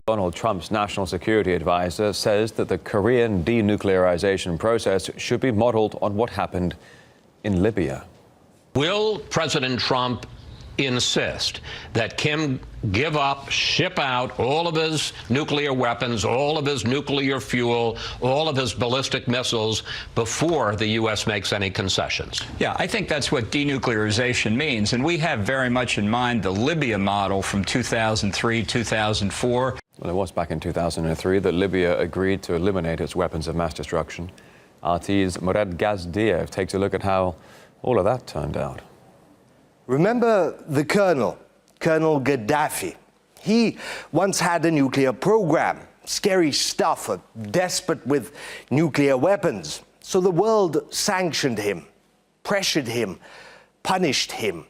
Donald Trump's national security advisor says that the Korean denuclearization process should be modeled on what happened in Libya. Will President Trump insist that Kim give up, ship out all of his nuclear weapons, all of his nuclear fuel, all of his ballistic missiles before the U.S. makes any concessions? Yeah, I think that's what denuclearization means. And we have very much in mind the Libya model from 2003, 2004. Well, it was back in 2003 that Libya agreed to eliminate its weapons of mass destruction. RT's Murad Gazdiev takes a look at how all of that turned out. Remember the Colonel Gaddafi? He once had a nuclear program. Scary stuff, desperate with nuclear weapons. So the world sanctioned him, pressured him, punished him.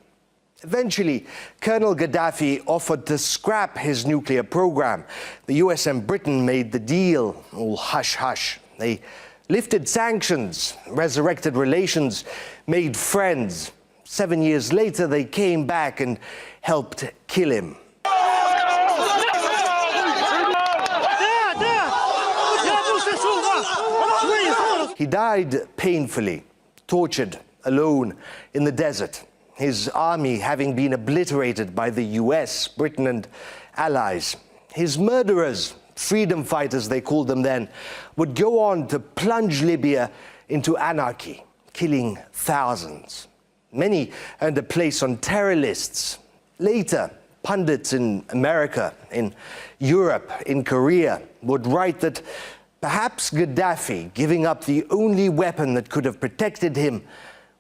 Eventually, Colonel Gaddafi offered to scrap his nuclear program. The US and Britain made the deal, all hush-hush. They lifted sanctions, resurrected relations, made friends. 7 years later, they came back and helped kill him. He died painfully, tortured, alone in the desert, his army having been obliterated by the US, Britain, and allies. His murderers, freedom fighters they called them then, would go on to plunge Libya into anarchy, killing thousands. Many earned a place on terror lists. Later, pundits in America, in Europe, in Korea would write that perhaps Gaddafi giving up the only weapon that could have protected him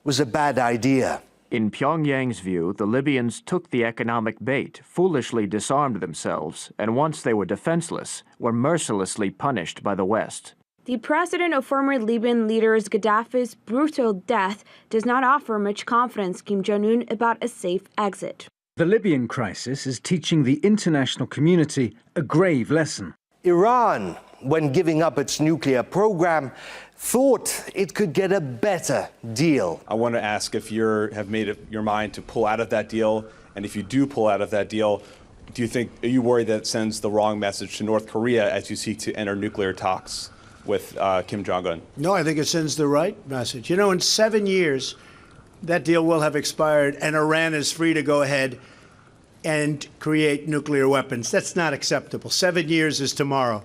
was a bad idea. In Pyongyang's view, the Libyans took the economic bait, foolishly disarmed themselves, and once they were defenseless, were mercilessly punished by the West. The president of former Libyan leader Gaddafi's brutal death does not offer much confidence Kim Jong-un about a safe exit. The Libyan crisis is teaching the international community a grave lesson. Iran, when giving up its nuclear program, thought it could get a better deal. I want to ask if you have made up your mind to pull out of that deal, and if you do pull out of that deal, are you worried that it sends the wrong message to North Korea as you seek to enter nuclear talks with Kim Jong-un? No, I think it sends the right message. You know, in 7 years, that deal will have expired, and Iran is free to go ahead and create nuclear weapons. That's not acceptable. 7 years is tomorrow.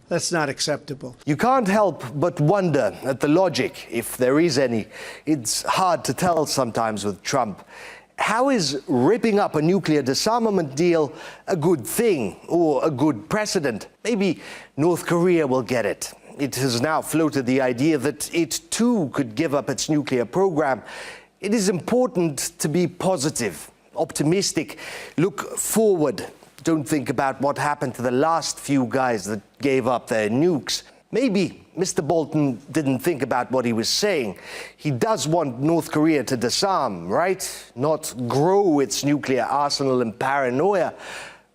That's not acceptable. You can't help but wonder at the logic, if there is any. It's hard to tell sometimes with Trump. How is ripping up a nuclear disarmament deal a good thing or a good precedent? Maybe North Korea will get it. It has now floated the idea that it too could give up its nuclear program. It is important to be positive, optimistic, look forward. Don't think about what happened to the last few guys that gave up their nukes. Maybe Mr. Bolton didn't think about what he was saying. He does want North Korea to disarm, right? Not grow its nuclear arsenal and paranoia.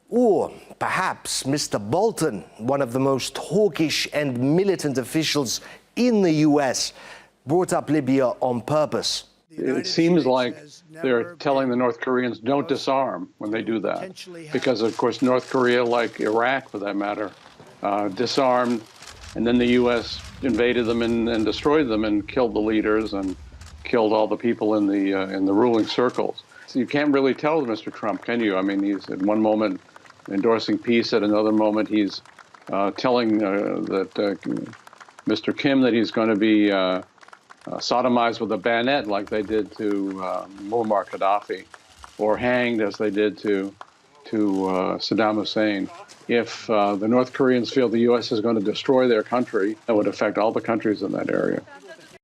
Or perhaps Mr. Bolton, one of the most hawkish and militant officials in the US, brought up Libya on purpose. It seems like they're telling the North Koreans don't disarm when they do that. Because, of course, North Korea, like Iraq for that matter, disarmed, and then the U.S. invaded them and destroyed them and killed the leaders and killed all the people in the ruling circles. So you can't really tell Mr. Trump, can you? I mean, he's at one moment endorsing peace, at another moment he's telling Mr. Kim that he's going to be sodomized with a bayonet like they did to Muammar Gaddafi, or hanged as they did to Saddam Hussein. If the North Koreans feel the U.S. is going to destroy their country, that would affect all the countries in that area.